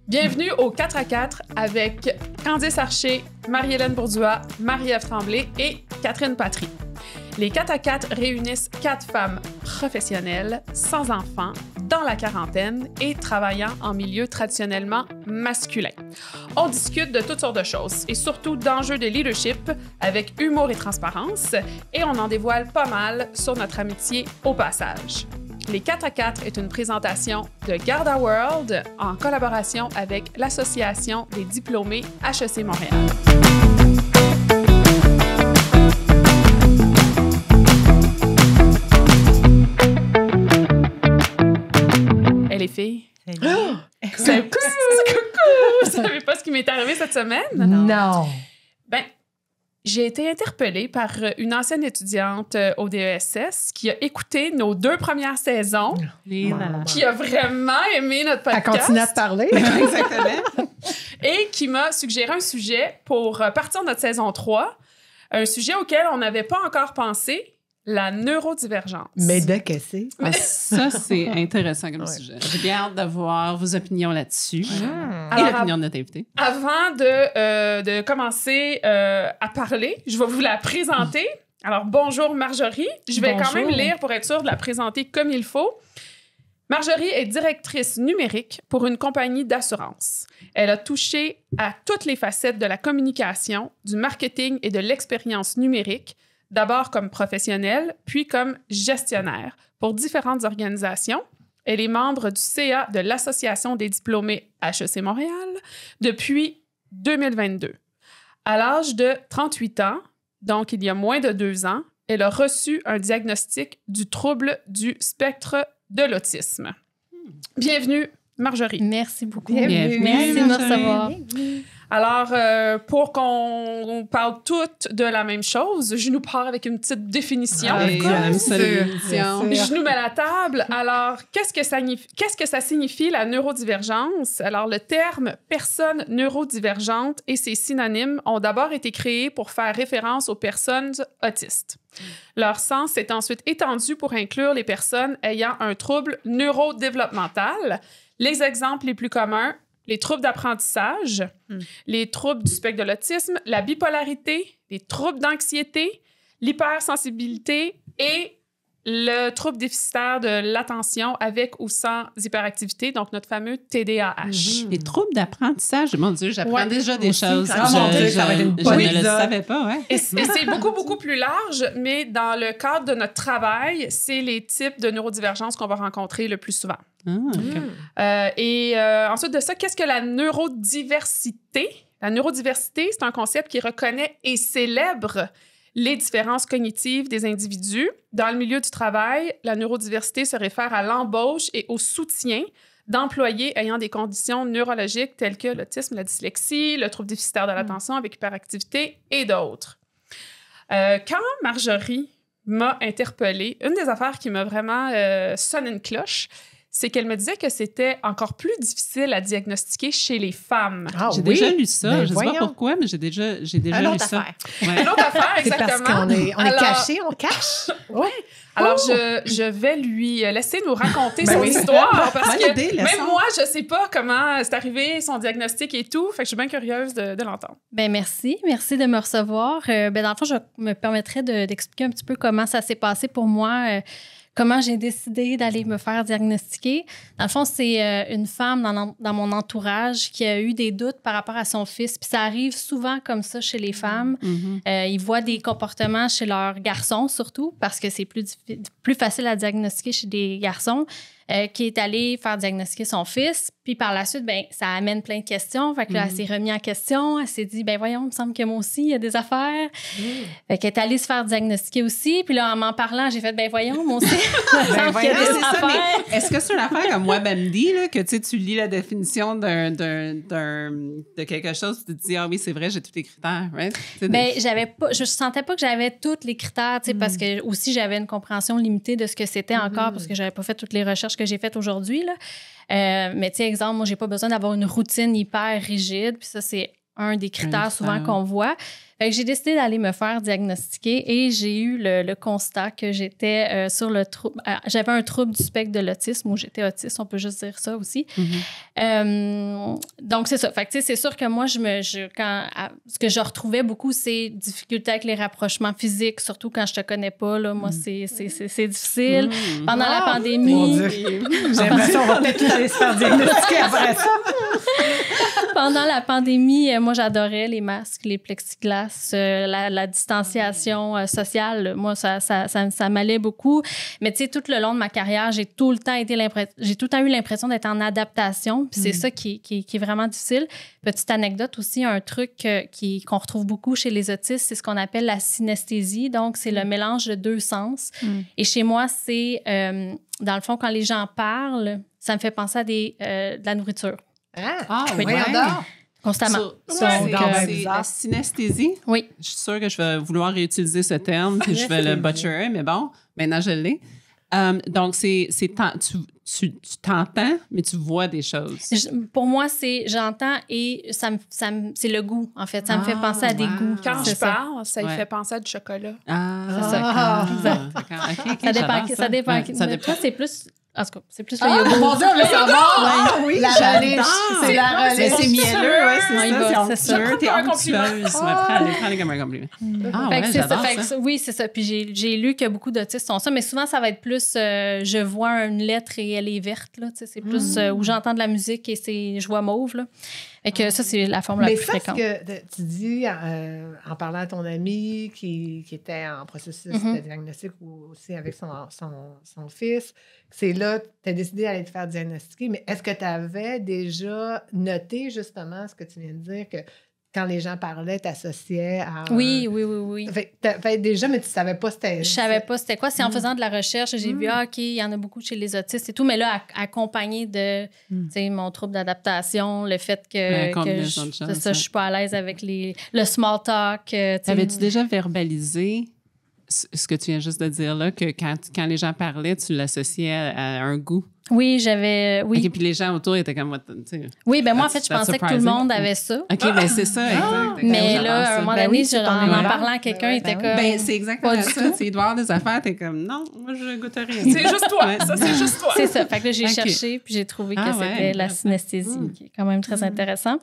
Bienvenue au 4 à 4 avec Candice Archer, Marie-Hélène Bourduas, Marie-Ève Tremblay et Catherine Patry. Les 4 à 4 réunissent 4 femmes professionnelles, sans enfants, dans la quarantaine et travaillant en milieu traditionnellement masculin. On discute de toutes sortes de choses et surtout d'enjeux de leadership avec humour et transparence et on en dévoile pas mal sur notre amitié au passage. Les 4 à 4 est une présentation de Garda World en collaboration avec l'Association des diplômés HEC Montréal. Hey les filles! Oh! Coucou! Vous savez pas ce qui m'est arrivé cette semaine? Non! Ben, j'ai été interpellée par une ancienne étudiante au DESS qui a écouté nos 2 premières saisons, qui a vraiment aimé notre podcast. Elle continue à te parler. Exactement. Et qui m'a suggéré un sujet pour partir de notre saison 3, un sujet auquel on n'avait pas encore pensé, la neurodivergence. Mais de que c'est? Ah, ça, c'est intéressant comme sujet. J'ai bien hâte de voir vos opinions là-dessus. Et l'opinion de notre invité. Avant de commencer à parler, je vais vous la présenter. Alors, bonjour Marjorie. Je vais quand même lire pour être sûre de la présenter comme il faut. Marjorie est directrice numérique pour une compagnie d'assurance. Elle a touché à toutes les facettes de la communication, du marketing et de l'expérience numérique, d'abord comme professionnelle, puis comme gestionnaire pour différentes organisations. Elle est membre du CA de l'Association des diplômés HEC Montréal depuis 2022. À l'âge de 38 ans, donc il y a moins de 2 ans, elle a reçu un diagnostic du trouble du spectre de l'autisme. Bienvenue, Marjorie. Merci beaucoup. Bienvenue. Merci de me recevoir. Alors, pour qu'on parle toutes de la même chose, je nous pars avec une petite définition. Je nous mets à la table. Alors, qu'est-ce que ça signifie, la neurodivergence? Alors, le terme « personne neurodivergente » et ses synonymes ont d'abord été créés pour faire référence aux personnes autistes. Leur sens s'est ensuite étendu pour inclure les personnes ayant un trouble neurodéveloppemental. Les exemples les plus communs: les troubles d'apprentissage, les troubles du spectre de l'autisme, la bipolarité, les troubles d'anxiété, l'hypersensibilité et le trouble déficitaire de l'attention avec ou sans hyperactivité, donc notre fameux TDAH. Les troubles d'apprentissage, mon Dieu, j'apprends déjà des choses. Ah, mon Dieu, ça va être une bonne Je ne le épisode. savais pas, ouais. Et c'est beaucoup, beaucoup plus large, mais dans le cadre de notre travail, c'est les types de neurodivergence qu'on va rencontrer le plus souvent. Ah, OK. Ensuite de ça, qu'est-ce que la neurodiversité? La neurodiversité, c'est un concept qui reconnaît et célèbre les différences cognitives des individus. Dans le milieu du travail, la neurodiversité se réfère à l'embauche et au soutien d'employés ayant des conditions neurologiques telles que l'autisme, la dyslexie, le trouble déficitaire de l'attention avec hyperactivité et d'autres. Quand Marjorie m'a interpellée, une des affaires qui m'a vraiment sonné une cloche, c'est qu'elle me disait que c'était encore plus difficile à diagnostiquer chez les femmes. Ah, J'ai oui? déjà lu ça. Ben, Je ne sais pas voyons. pourquoi, mais j'ai déjà lu ça. Ouais. Une autre affaire, C'est parce exactement. qu'on est Alors- caché, on cache. Oui. Alors, je vais lui laisser nous raconter Ben son oui. histoire, parce Bonne que idée, même laissons. moi, je sais pas comment c'est arrivé, son diagnostic et tout, fait que je suis bien curieuse de l'entendre. Ben merci de me recevoir. Dans le fond, je me permettrais d'expliquer un petit peu comment ça s'est passé pour moi, comment j'ai décidé d'aller me faire diagnostiquer. Dans le fond, c'est une femme dans mon entourage qui a eu des doutes par rapport à son fils. Puis ça arrive souvent comme ça chez les femmes. Ils voient des comportements chez leurs garçons, surtout, parce que c'est plus facile à diagnostiquer chez des garçons, qui est allé faire diagnostiquer son fils. Puis par la suite, ben ça amène plein de questions. Fait que là, elle s'est remise en question. Elle s'est dit, ben voyons, il me semble que moi aussi, il y a des affaires. Fait qu'elle est allée se faire diagnostiquer aussi. Puis là, en m'en parlant, j'ai fait, ben voyons, moi aussi, il me semble qu'il y a voyons, des C'est ça, affaires. mais est-ce que c'est une affaire comme WebMD, là, que tu lis la définition de quelque chose, tu te dis, ah oui, c'est vrai, j'ai tous les critères, right? Ben, je sentais pas que j'avais tous les critères, tu sais, parce que aussi j'avais une compréhension limitée de ce que c'était encore, parce que j'avais pas fait toutes les recherches que j'ai faites aujourd'hui, là. Mais tu sais, exemple, moi, j'ai pas besoin d'avoir une routine hyper rigide, puis ça, c'est un des critères souvent qu'on voit. Fait que j'ai décidé d'aller me faire diagnostiquer et j'ai eu le constat que j'étais sur le trouble. J'avais un trouble du spectre de l'autisme ou j'étais autiste, on peut juste dire ça aussi. Donc, c'est ça. Fait que, tu sais, c'est sûr que moi, ce que je retrouvais beaucoup, c'est difficulté avec les rapprochements physiques, surtout quand je te connais pas. Là, moi, c'est difficile. Pendant la pandémie. J'ai l'impression qu'on va peut-être tous aller se faire diagnostiquer après ça. Pendant la pandémie, moi, j'adorais les masques, les plexiglas, la distanciation sociale. Moi, ça m'allait beaucoup. Mais tu sais, tout le long de ma carrière, j'ai tout le temps eu l'impression d'être en adaptation. Puis c'est ça qui est vraiment difficile. Petite anecdote aussi, un truc qu'on retrouve beaucoup chez les autistes, c'est ce qu'on appelle la synesthésie. Donc, c'est le mélange de deux sens. Et chez moi, c'est, dans le fond, quand les gens parlent, ça me fait penser à de la nourriture. Oui, Constamment. C'est la synesthésie. Oui. Je suis sûre que je vais vouloir réutiliser ce terme, puis je vais le butcherer, mais bon, maintenant je l'ai. Donc, tu t'entends, mais tu vois des choses. Pour moi, j'entends et c'est le goût, en fait. Ça me fait penser à des goûts. Quand je parle, ça lui fait penser à du chocolat. C'est ça. Ça dépend. Toi, c'est plus... En tout cas, c'est plus le yogourt. Mon Dieu, on le savoir! Oui, la relish. C'est la relish. C'est mielleux, c'est ça. T'es onctueuse. Prends-les comme un compliment. J'adore ça. Oui, c'est ça. Puis j'ai lu que beaucoup d'autistes ont ça, mais souvent, ça va être plus je vois une lettre et elle est verte. Là, c'est plus où j'entends de la musique et je vois mauve. Là. Fait que ça, c'est la forme la plus fréquente. Mais ça, ce que tu dis en parlant à ton ami qui était en processus de diagnostic ou aussi avec son fils, c'est là, tu as décidé d'aller te faire diagnostiquer. Mais est-ce que tu avais déjà noté justement ce que tu viens de dire, que quand les gens parlaient, t'associais à... Oui. Fait déjà, mais tu savais pas c'était... Je savais pas c'était quoi. C'est en faisant de la recherche, j'ai vu, OK, il y en a beaucoup chez les autistes et tout, mais là, accompagné de mon trouble d'adaptation, le fait que je suis pas à l'aise avec le small talk. Avais-tu déjà verbalisé ce que tu viens juste de dire là, que quand les gens parlaient, tu l'associais à un goût? Oui, j'avais... Oui. OK, puis les gens autour étaient comme... Oui, ben moi, en fait, je pensais que tout le monde avait ça. OK, ben c'est ça, exact. Mais là, à un moment donné, en parlant à quelqu'un, il était comme... Ben c'est exactement ça. Il doit y avoir des affaires, t'es comme, non, moi, je goûte rien. C'est juste toi, ça, c'est juste toi. C'est ça. Fait que là, j'ai cherché, puis j'ai trouvé que c'était la synesthésie, qui est quand même très intéressant.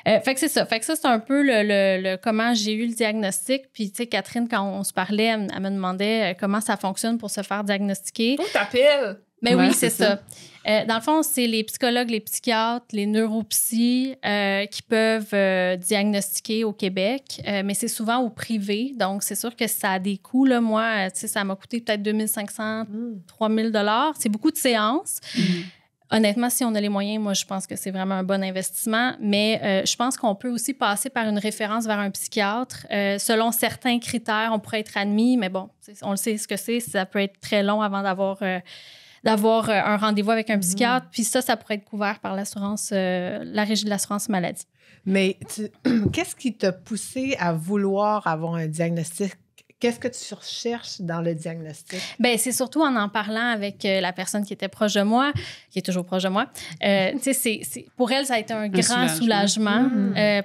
Fait que c'est ça. Fait que ça, c'est un peu le comment j'ai eu le diagnostic. Puis, tu sais, Catherine, quand on se parlait, elle me demandait comment ça fonctionne pour se faire diagnostiquer. Faut que t'appelles. Ben oui, c'est ça. Dans le fond, c'est les psychologues, les psychiatres, les neuropsys qui peuvent diagnostiquer au Québec, mais c'est souvent au privé. Donc, c'est sûr que ça a des coûts. Là. Moi, ça m'a coûté peut-être 2500, 3000 $. C'est beaucoup de séances. Honnêtement, si on a les moyens, moi, je pense que c'est vraiment un bon investissement. Mais je pense qu'on peut aussi passer par une référence vers un psychiatre. Selon certains critères, on pourrait être admis, mais bon, on le sait ce que c'est. Ça peut être très long avant d'avoir un rendez-vous avec un psychiatre. Puis ça pourrait être couvert par l'assurance, la Régie de l'assurance maladie. Mais qu'est-ce qui t'a poussé à vouloir avoir un diagnostic? Qu'est-ce que tu recherches dans le diagnostic? Bien, c'est surtout en parlant avec la personne qui était proche de moi, qui est toujours proche de moi. Tu sais, pour elle, ça a été un grand soulagement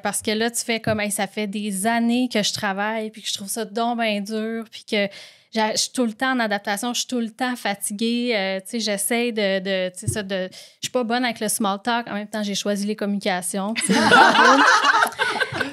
parce que là, tu fais comme, hey, ça fait des années que je travaille puis que je trouve ça donc bien dur puis que je suis tout le temps en adaptation, je suis tout le temps fatiguée. Tu sais, j'essaie de tu sais, je suis pas bonne avec le small talk. En même temps, j'ai choisi les communications.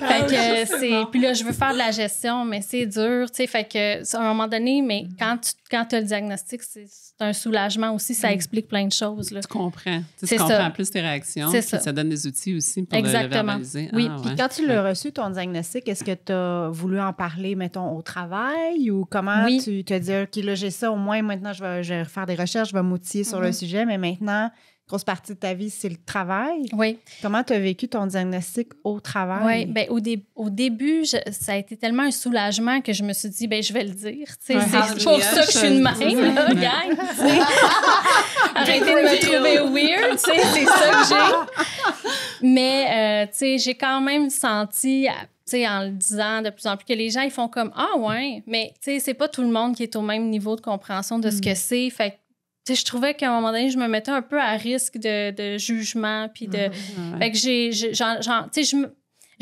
Fait que puis là, je veux faire de la gestion, mais c'est dur, tu sais. Fait que, à un moment donné, mais quand tu as le diagnostic, c'est un soulagement aussi. Ça explique plein de choses, là. Tu comprends. Tu comprends plus tes réactions. Puis ça donne des outils aussi pour le verbaliser. Oui. Puis quand tu l'as reçu, ton diagnostic, est-ce que tu as voulu en parler, mettons, au travail ou comment tu te dis, OK, là, j'ai ça, au moins, maintenant, je vais faire des recherches, je vais m'outiller sur le sujet, mais maintenant, grosse partie de ta vie, c'est le travail. Oui. Comment tu as vécu ton diagnostic au travail? Oui, bien, au début, ça a été tellement un soulagement que je me suis dit, bien, je vais le dire. C'est pour ça que je suis de même, là, gang. Arrêtez de me trouver weird, c'est ça que j'ai. Mais, tu sais, j'ai quand même senti... en le disant de plus en plus, que les gens, ils font comme « Ah ouais », mais tu sais, c'est pas tout le monde qui est au même niveau de compréhension de ce que c'est. Fait que, tu sais, je trouvais qu'à un moment donné, je me mettais un peu à risque de jugement, puis de... Fait que tu sais,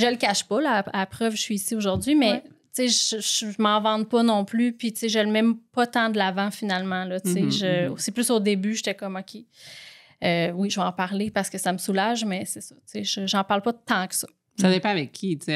Je le cache pas, là, à preuve, je suis ici aujourd'hui, mais tu sais, je m'en vante pas non plus, puis tu sais, je le mets pas tant de l'avant finalement, là, tu sais. C'est plus au début, j'étais comme, OK, oui, je vais en parler parce que ça me soulage, mais c'est ça, tu sais, j'en parle pas tant que ça. Ça dépend avec qui. Tu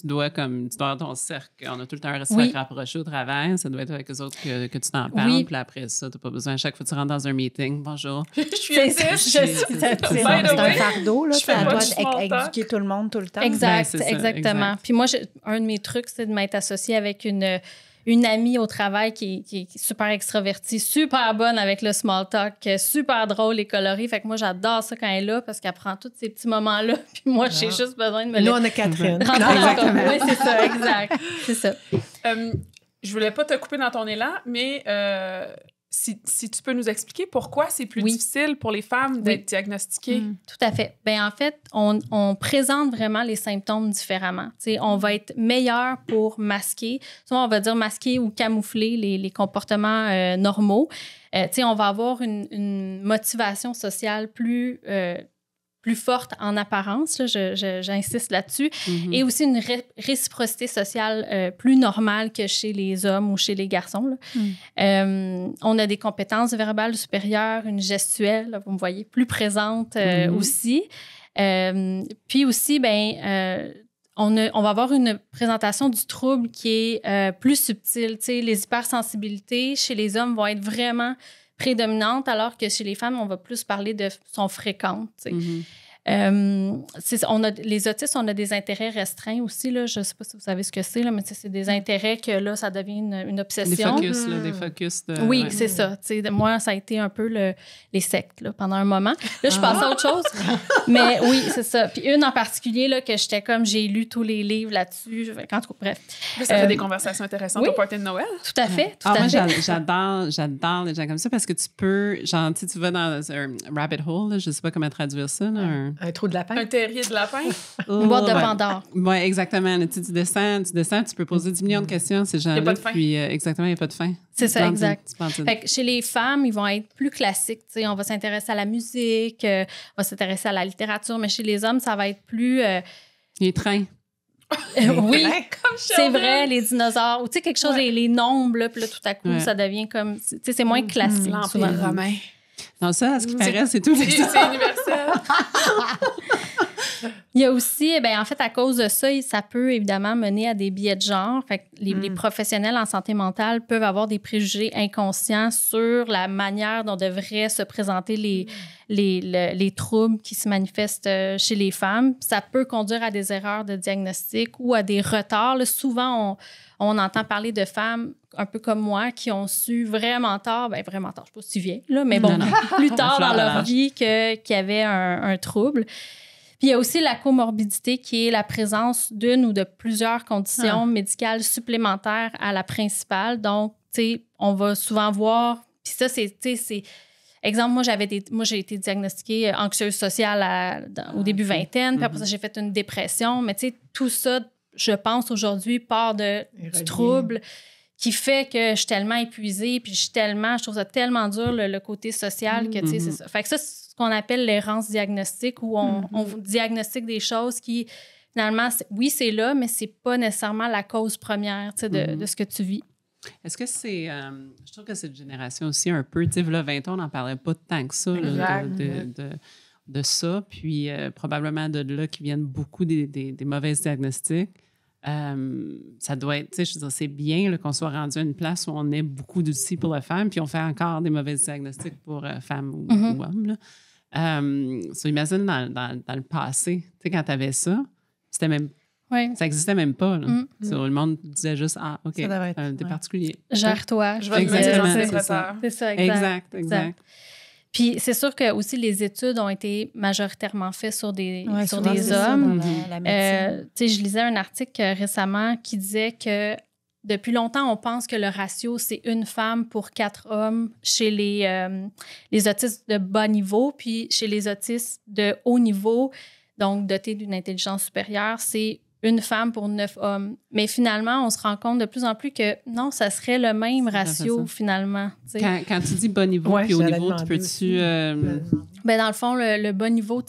dois avoir ton cercle. On a tout le temps un cercle rapproché au travail. Ça doit être avec eux autres que tu t'en parles. Puis après ça, tu n'as pas besoin. À chaque fois que tu rentres dans un meeting, bonjour. Je suis c'est un fardeau. Là, ça doit éduquer tout le monde tout le temps. Exactement. Puis moi, un de mes trucs, c'est de m'être associée avec une amie au travail qui est super extravertie, super bonne avec le small talk, super drôle et colorée. Fait que moi, j'adore ça quand elle est là parce qu'elle prend tous ces petits moments-là. Puis moi, j'ai juste besoin de me Nous, on a Catherine. Oui, c'est ça, exact. C'est ça. Je voulais pas te couper dans ton élan, mais si tu peux nous expliquer pourquoi c'est plus difficile pour les femmes d'être diagnostiquées. Tout à fait. Bien, en fait, on présente vraiment les symptômes différemment. T'sais, on va être meilleur pour masquer, soit on va dire masquer ou camoufler les comportements normaux. On va avoir une motivation sociale plus forte en apparence, là, j'insiste là-dessus, et aussi une réciprocité sociale plus normale que chez les hommes ou chez les garçons. Là. On a des compétences verbales supérieures, une gestuelle, là, vous me voyez, plus présente aussi. Puis aussi, on va avoir une présentation du trouble qui est plus subtile. T'sais, les hypersensibilités chez les hommes vont être vraiment prédominante, alors que chez les femmes, on va plus parler de sont fréquentes. Les autistes, on a des intérêts restreints aussi. Là. Je ne sais pas si vous savez ce que c'est, là, mais c'est des intérêts que là, ça devient une obsession. Des focus. Oui, c'est ça. Moi, ça a été un peu les sectes là, pendant un moment. Là, je passe à autre chose. Mais oui, c'est ça. Puis une en particulier, là, que j'étais comme, j'ai lu tous les livres là-dessus. Bref. Ça fait des conversations intéressantes au party de Noël. Tout à fait. Moi, j'adore les gens comme ça parce que tu peux, genre, tu vas dans un rabbit hole, là, je ne sais pas comment traduire ça. Là, un trou de lapin. Un terrier de lapin. Une boîte de Pandore. Oui, exactement. Tu descends, tu peux poser 10 millions de questions à ces gens-là. Il n'y a pas de fin. Puis, exactement, il n'y a pas de fin. C'est ça, exact. Fait que chez les femmes, ils vont être plus classiques. T'sais, on va s'intéresser à la musique, on va s'intéresser à la littérature, mais chez les hommes, ça va être plus... Les trains. Oui, c'est vrai, les dinosaures. Ou tu sais, quelque chose, les nombres, là, puis là, tout à coup, ça devient comme... Tu sais, c'est moins classique. L'Empire romain. Non, ça, à ce qui paraît, c'est tout. C'est universel. Il y a aussi, en fait, à cause de ça, ça peut évidemment mener à des biais de genre. Fait que les professionnels en santé mentale peuvent avoir des préjugés inconscients sur la manière dont devraient se présenter les troubles qui se manifestent chez les femmes. Ça peut conduire à des erreurs de diagnostic ou à des retards. Là, souvent, on entend parler de femmes un peu comme moi qui ont su vraiment tard, vraiment tard, je ne sais pas si vieille, là, mais bon, plus tard dans leur vie qu'il y avait un trouble. Puis il y a aussi la comorbidité qui est la présence d'une ou de plusieurs conditions médicales supplémentaires à la principale. Donc, tu sais, on va souvent voir, puis ça, c'est exemple, moi, j'ai été diagnostiquée anxieuse sociale au début vingtaine, puis après ça, j'ai fait une dépression. Mais tu sais, tout ça, je pense aujourd'hui, part du trouble qui fait que je suis tellement épuisée, puis je trouve ça tellement dur, le côté social, que tu sais, c'est ça. Fait que ça, c'est ce qu'on appelle l'errance diagnostique, où on diagnostique des choses qui, finalement, oui, c'est là, mais c'est pas nécessairement la cause première, tu sais, de ce que tu vis. Est-ce que c'est... je trouve que cette génération aussi, un peu, tu sais, là, 20 ans, on n'en parlait pas tant que ça, là, de ça. Puis probablement de là qui viennent beaucoup des mauvais diagnostics. Ça doit être, tu sais, je veux dire, c'est bien là, qu'on soit rendu à une place où on ait beaucoup d'outils pour le faire, puis on fait encore des mauvais diagnostics pour femmes ou hommes. Imagine dans le passé, tu sais, quand tu avais ça, c'était même... Ça n'existait même pas. Là. Le monde disait juste, OK, t'es particulier. Gère-toi. Je vais te mettre des antidépresseurs. C'est ça, exact. Puis c'est sûr que aussi les études ont été majoritairement faites sur des hommes. Je lisais un article récemment qui disait que depuis longtemps, on pense que le ratio, c'est une femme pour 4 hommes chez les autistes de bas niveau, puis chez les autistes de haut niveau, donc dotés d'une intelligence supérieure, c'est une femme pour 9 hommes. Mais finalement, on se rend compte de plus en plus que non, ça serait le même ratio finalement. Quand tu dis bas niveau puis haut niveau, tu peux-tu... Ben, dans le fond, le bas niveau,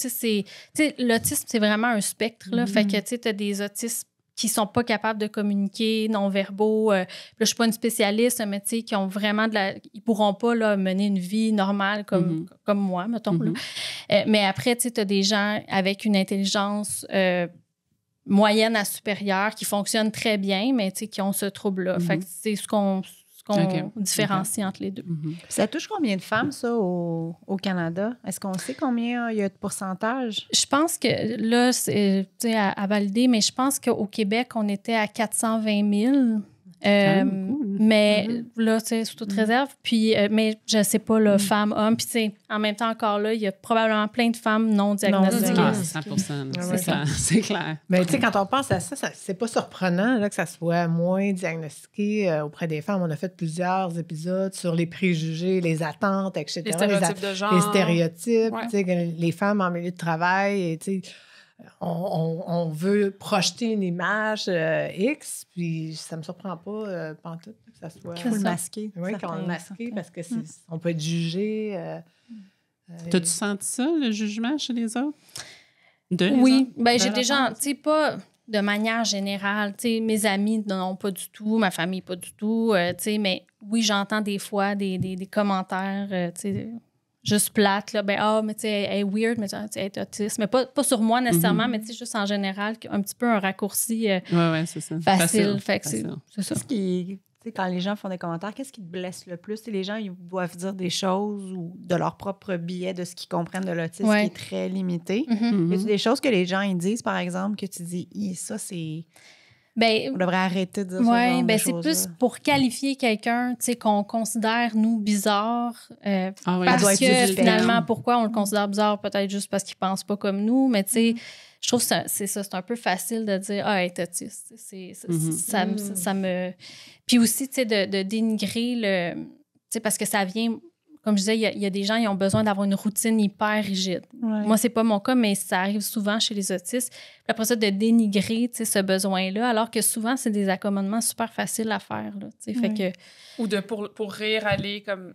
l'autisme, c'est vraiment un spectre. Là, Fait que tu as des autistes qui sont pas capables de communiquer, non-verbaux. Là, je suis pas une spécialiste, mais qui ont vraiment ils pourront pas là, mener une vie normale comme moi, mettons. Là. Mais après, tu as des gens avec une intelligence moyenne à supérieure qui fonctionnent très bien, mais qui ont ce trouble-là. Fait que c'est ce qu'on différencie entre les deux. Ça touche combien de femmes, ça, au Canada? Est-ce qu'on sait combien il y a de pourcentage? Je pense que là, c'est à valider, mais je pense qu'au Québec, on était à 420 000. Mais là, c'est sous toute réserve. Puis, mais je ne sais pas, là, femmes, hommes. Puis, en même temps, encore là, il y a probablement plein de femmes non diagnostiquées. Ah, 100%. C'est clair. Mais tu sais, quand on pense à ça, c'est pas surprenant là, que ça soit moins diagnostiqué auprès des femmes. On a fait plusieurs épisodes sur les préjugés, les attentes, etc. Les stéréotypes de genre. Les stéréotypes, tu sais, les femmes en milieu de travail, et tu sais, on veut projeter une image X, puis ça me surprend pas pantoute que ça soit... Qu'on le masquer. Oui, qu'on le masquer, parce que on peut être jugé... T'as-tu senti ça, le jugement chez les autres? Oui, ben j'ai déjà... Tu sais, pas de manière générale. Tu sais, mes amis, non, pas du tout. Ma famille, pas du tout. Tu sais, mais oui, j'entends des fois des commentaires, tu sais... juste plate, là, mais tu sais, elle est weird, mais tu sais, elle est autiste. Mais pas sur moi nécessairement, mais tu sais, juste en général, un petit peu un raccourci c'est ça. facile. Fait que c'est ça. Qu'est-ce qui, quand les gens font des commentaires, qu'est-ce qui te blesse le plus? Les gens, ils doivent dire des choses ou de leur propre biais de ce qu'ils comprennent de l'autisme qui est très limité. Y a-t-il des choses que les gens ils disent, par exemple, que tu dis, ça, c'est... on devrait arrêter de dire ça. Oui, c'est plus pour qualifier quelqu'un qu'on considère, nous, bizarre. Parce que finalement, pourquoi on le considère bizarre? Peut-être juste parce qu'il ne pense pas comme nous. Mais tu sais, je trouve que c'est un peu facile de dire « Ah, elle est autiste. » Ça me... Puis aussi, tu sais, de dénigrer le... Tu sais, parce que ça vient... Comme je disais, il y a des gens qui ont besoin d'avoir une routine hyper rigide. Ouais. Moi, c'est pas mon cas, mais ça arrive souvent chez les autistes. Puis après ça, de dénigrer ce besoin-là, alors que souvent, c'est des accommodements super faciles à faire. Là, fait que... Ou pour rire, aller comme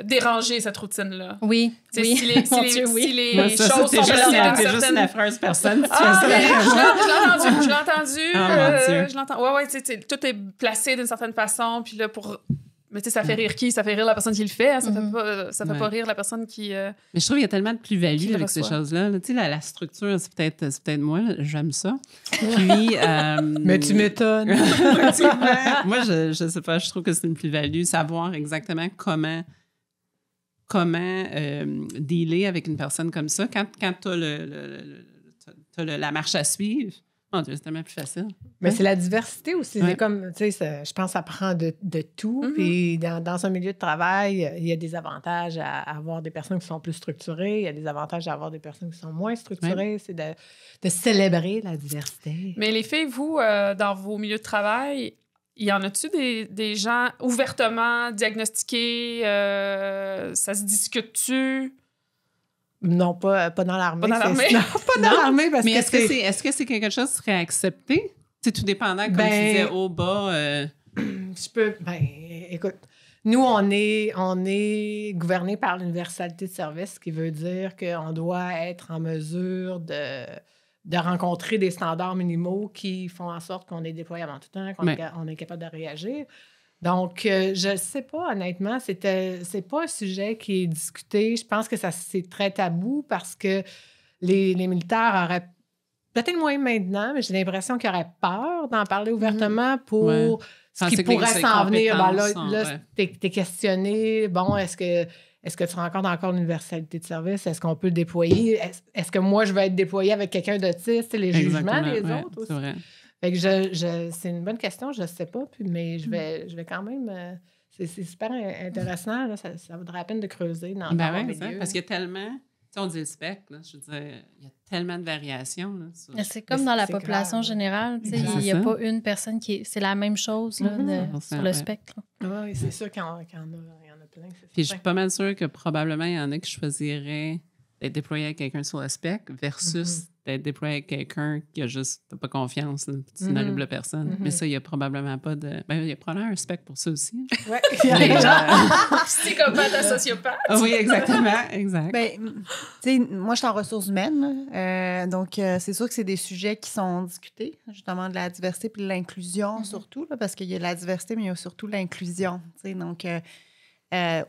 déranger cette routine-là. Oui. Si les choses sont possibles d'une juste la phrase personne. Je l'ai entendu. Ouais, tout est placé d'une certaine façon. Puis là, mais tu sais, ça fait rire qui? Ça fait rire la personne qui le fait. Hein? Ça fait pas rire la personne qui... Mais je trouve qu'il y a tellement de plus-value avec ces choses-là. Tu sais, la structure, c'est peut-être moi. J'aime ça. Puis... Mais tu m'étonnes. Moi, je sais pas. Je trouve que c'est une plus-value. Savoir exactement comment dealer avec une personne comme ça. Quand tu as la marche à suivre, mon Dieu, c'est tellement plus facile. Mais c'est la diversité aussi. C'est comme, tu sais, je pense que ça prend de tout. Puis dans un milieu de travail, il y a des avantages à avoir des personnes qui sont plus structurées. Il y a des avantages à avoir des personnes qui sont moins structurées. C'est de célébrer la diversité. Mais les filles, vous, dans vos milieux de travail, y en a-tu des gens ouvertement diagnostiqués? Ça se discute-tu? Non, pas dans l'armée. Pas dans l'armée? Non, pas dans l'armée parce mais que est-ce que c'est quelque chose qui serait accepté? C'est tout dépendant, comme tu disais, au bas. Je peux... écoute, nous, on est gouverné par l'universalité de service, ce qui veut dire qu'on doit être en mesure de rencontrer des standards minimaux qui font en sorte qu'on est déployable en tout temps, qu'on est capable de réagir. Donc, je ne sais pas, honnêtement, c'est pas un sujet qui est discuté. Je pense que c'est très tabou parce que les militaires auraient, peut-être moins maintenant, mais j'ai l'impression qu'ils auraient peur d'en parler ouvertement pour ce qui pourrait s'en venir. Là t'es questionné. Bon, est-ce que tu rencontres encore l'universalité de service? Est-ce qu'on peut le déployer? Est-ce que moi, je vais être déployé avec quelqu'un d'autiste? Les jugements des autres aussi. Vrai. Fait que c'est une bonne question, je ne sais pas, mais je vais quand même... c'est super intéressant, là, ça vaudrait la peine de creuser dans le milieu. Parce qu'il y a tellement... Tu sais, on dit le spectre, là, je veux dire, il y a tellement de variations. Là, c'est comme dans la population générale, il n'y a pas une personne qui... C'est la même chose là, sur le spectre. Oui, c'est sûr qu'il y en a plein. Puis je suis pas mal sûre que probablement il y en a qui choisiraient d'être déployé avec quelqu'un sur le spectre versus d'être déployé avec quelqu'un qui a juste pas confiance, là, tu n'allumes personne. Mais ça, il y a probablement pas de... Ben, il y a probablement un spectre pour ça aussi. Ouais. Psychopathe à sociopathe. Oui, exactement, exact. Ben, tu sais, moi, je suis en ressources humaines, donc c'est sûr que c'est des sujets qui sont discutés, justement, de la diversité puis de l'inclusion, surtout, là, parce qu'il y a la diversité, mais il y a surtout l'inclusion, tu sais, donc...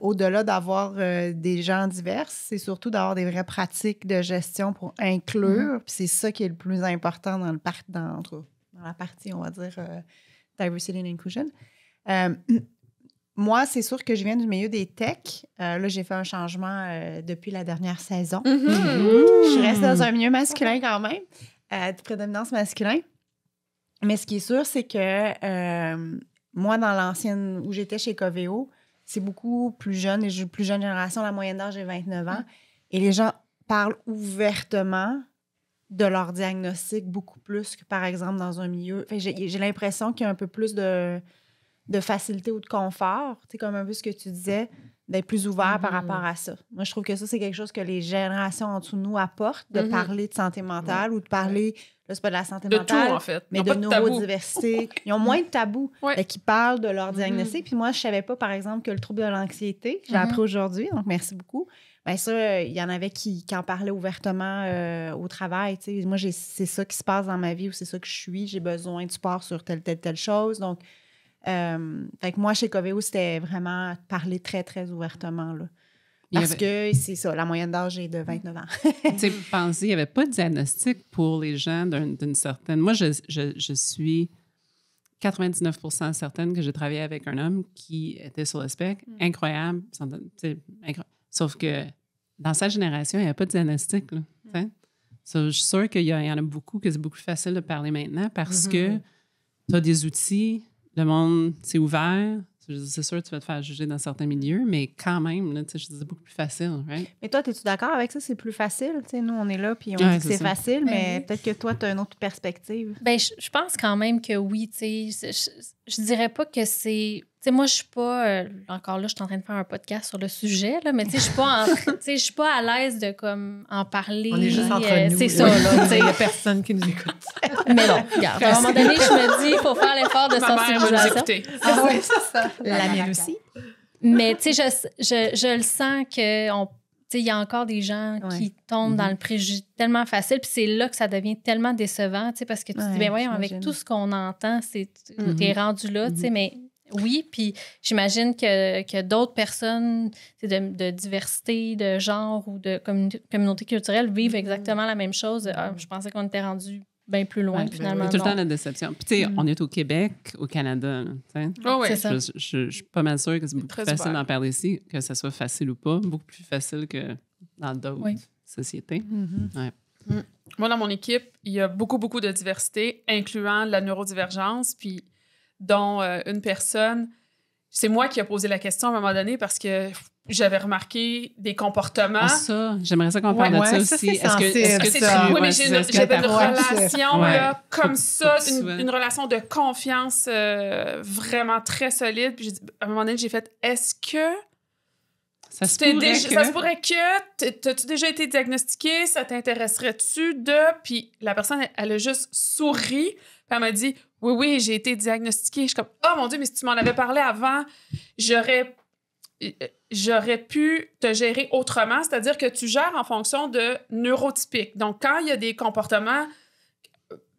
au-delà d'avoir des gens divers, c'est surtout d'avoir des vraies pratiques de gestion pour inclure. Puis c'est ça qui est le plus important dans la partie, on va dire, Diversity and Inclusion. Moi, c'est sûr que je viens du milieu des techs. Là, j'ai fait un changement depuis la dernière saison. Je reste dans un milieu masculin quand même, de prédominance masculin. Mais ce qui est sûr, c'est que moi, dans l'ancienne, où j'étais chez Coveo, c'est beaucoup plus jeune, les plus jeunes générations, la moyenne d'âge est 29 ans. Et les gens parlent ouvertement de leur diagnostic beaucoup plus que, par exemple, dans un milieu... Enfin, j'ai l'impression qu'il y a un peu plus de facilité ou de confort, tu sais, comme un peu ce que tu disais, d'être plus ouvert par rapport à ça. Moi, je trouve que ça, c'est quelque chose que les générations en dessous de nous apportent, de parler de santé mentale ou de parler... Là, c'est pas de la santé mentale, de tout, en fait. mais de neurodiversité. Ils ont moins de tabous qui parlent de leur diagnostic. Puis moi, je savais pas, par exemple, que le trouble de l'anxiété, j'ai appris aujourd'hui, donc merci beaucoup. Bien ça, il y en avait qui en parlaient ouvertement au travail. Tu sais. Moi, c'est ça qui se passe dans ma vie ou c'est ça que je suis. J'ai besoin de support sur telle chose. Donc, fait que moi, chez Coveo, c'était vraiment parler très, très ouvertement, là. Parce que c'est ça, la moyenne d'âge est de 29 ans. Tu sais, pensez, il n'y avait pas de diagnostic pour les gens d'une certaine... Moi, je suis 99% certaine que j'ai travaillé avec un homme qui était sur le spectre. Incroyable. Sauf que dans sa génération, il n'y avait pas de diagnostic. Là, je suis sûre qu'il y en a beaucoup, que c'est beaucoup plus facile de parler maintenant parce que tu as des outils, le monde s'est ouvert. C'est sûr que tu vas te faire juger dans certains milieux, mais quand même, là, c'est beaucoup plus facile. Right? Mais toi, es-tu d'accord avec ça? C'est plus facile? T'sais, nous, on est là puis on dit que c'est facile, mais peut-être que toi, tu as une autre perspective. Ben, je pense quand même que oui. Je dirais pas que c'est... moi, je suis pas... encore là, je suis en train de faire un podcast sur le sujet, là, mais je suis pas je suis pas à l'aise de comme, en parler. On est juste entre nous. C'est ça. Il n'y a personne qui nous écoute. Mais non, regarde. À un moment donné, je me dis, il faut faire l'effort de sensibilisation. Ah oui, c'est ça. La mienne aussi. Mais je le sens que il y a encore des gens qui tombent dans le préjugé tellement facile, puis c'est là que ça devient tellement décevant, parce que tu te dis, ben voyons, avec tout ce qu'on entend, t'es rendu là, mais oui, puis j'imagine que d'autres personnes de diversité, de genre ou de communauté culturelle vivent exactement la même chose. Je pensais qu'on était rendu bien plus loin, finalement. Tout le temps la déception. Puis, tu sais, on est au Québec, au Canada. C'est ça. Je suis pas mal sûre que c'est beaucoup plus facile d'en parler ici, que ce soit facile ou pas. Beaucoup plus facile que dans d'autres sociétés. Moi, dans mon équipe, il y a beaucoup, beaucoup de diversité, incluant la neurodivergence, puis dont une personne... C'est moi qui ai posé la question à un moment donné parce que j'avais remarqué des comportements. Ah, ça, j'aimerais ça qu'on parle de ça aussi. Est-ce que oui, mais j'avais une relation là, comme ça, une relation de confiance vraiment très solide. Puis à un moment donné, j'ai fait, est-ce que ça se pourrait que t'as-tu déjà été diagnostiqué, ça t'intéresserait-tu de... Puis la personne, elle a juste souri, puis elle m'a dit, oui, j'ai été diagnostiquée. Je suis comme, oh mon Dieu, mais si tu m'en avais parlé avant, j'aurais pu te gérer autrement, c'est-à-dire que tu gères en fonction de neurotypiques. Donc, quand il y a des comportements,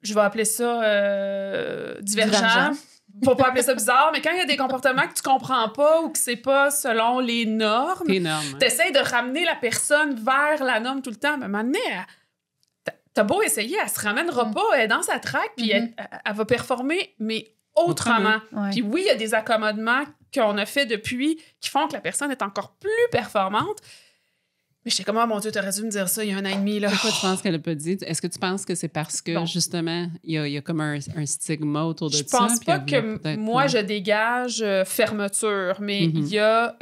je vais appeler ça divergents, faut pas appeler ça bizarre, mais quand il y a des comportements que tu comprends pas ou que c'est pas selon les normes, t'essayes de ramener la personne vers la norme tout le temps, mais maintenant, t'as beau essayer, elle se ramènera pas, elle est dans sa traque, puis elle va performer, mais autrement. Puis oui, il y a des accommodements qu'on a fait depuis qui font que la personne est encore plus performante. Mais j'étais comme, oh mon Dieu, t'aurais dû me dire ça il y a 1 an et demi. Pourquoi tu penses qu'elle n'a pas dit? Est-ce que tu penses que c'est parce que, justement, il y a comme un stigma autour de ça? Je pense pas que moi, je dégage fermeture, mais il y a...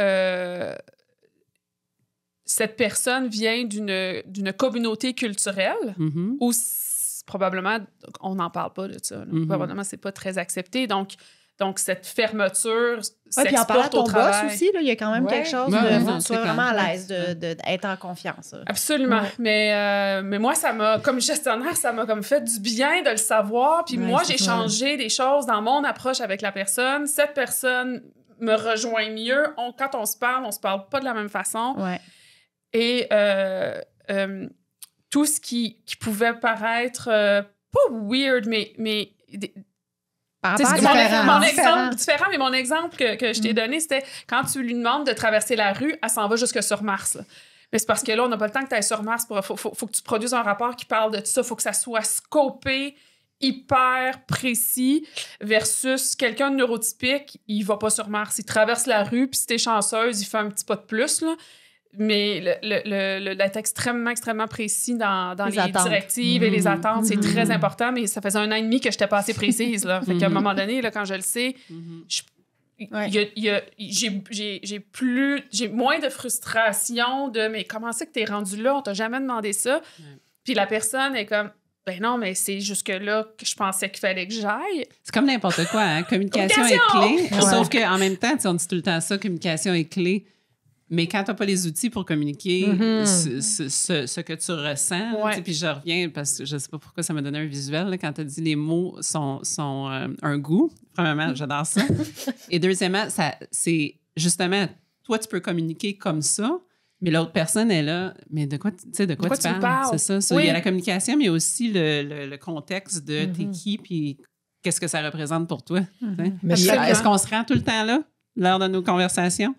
cette personne vient d'une communauté culturelle où probablement, on n'en parle pas de ça. Probablement, c'est pas très accepté. Donc, Donc, cette fermeture puis en parlant de s'exporte au ton travail. boss aussi, là, il y a quand même quelque chose de tu sois vraiment à l'aise d'être en confiance. Absolument. Mais moi, ça m'a, comme gestionnaire, ça m'a comme fait du bien de le savoir. Puis moi, j'ai changé des choses dans mon approche avec la personne. Cette personne me rejoint mieux. Quand on se parle pas de la même façon. Ouais. Et tout ce qui pouvait paraître pas weird, mais par rapport à mon exemple différent, mais mon exemple que je t'ai donné, c'était quand tu lui demandes de traverser la rue, elle s'en va jusque sur Mars. Là. Mais c'est parce que là, on n'a pas le temps que tu ailles sur Mars. Faut que tu produises un rapport qui parle de tout ça. Faut que ça soit scopé, hyper précis, versus quelqu'un de neurotypique, il va pas sur Mars. Il traverse la rue, puis si t'es chanceuse, il fait un petit pas de plus, là. Mais d'être extrêmement précis dans les directives et les attentes, c'est très important. Mais ça faisait 1 an et demi que je n'étais pas assez précise. Là. Fait qu'à un moment donné, là, quand je le sais, j'ai moins de frustration de « mais comment c'est que t'es rendu là? On t'a jamais demandé ça. » Puis la personne est comme « ben non, mais c'est jusque-là que je pensais qu'il fallait que j'aille. » C'est comme n'importe quoi, hein? Communication est clé. Sauf qu'en même temps, on dit tout le temps ça, communication est clé. Mais quand tu n'as pas les outils pour communiquer ce que tu ressens, puis je reviens parce que je ne sais pas pourquoi ça m'a donné un visuel, là, quand tu as dit les mots sont un goût. Premièrement, j'adore ça. Et deuxièmement, c'est justement, toi, tu peux communiquer comme ça, mais l'autre personne est là. Mais de quoi tu parles? C'est ça. Il y a la communication, mais aussi le contexte de t'es qui, puis qu'est-ce que ça représente pour toi. Est-ce qu'on se rend tout le temps là, lors de nos conversations?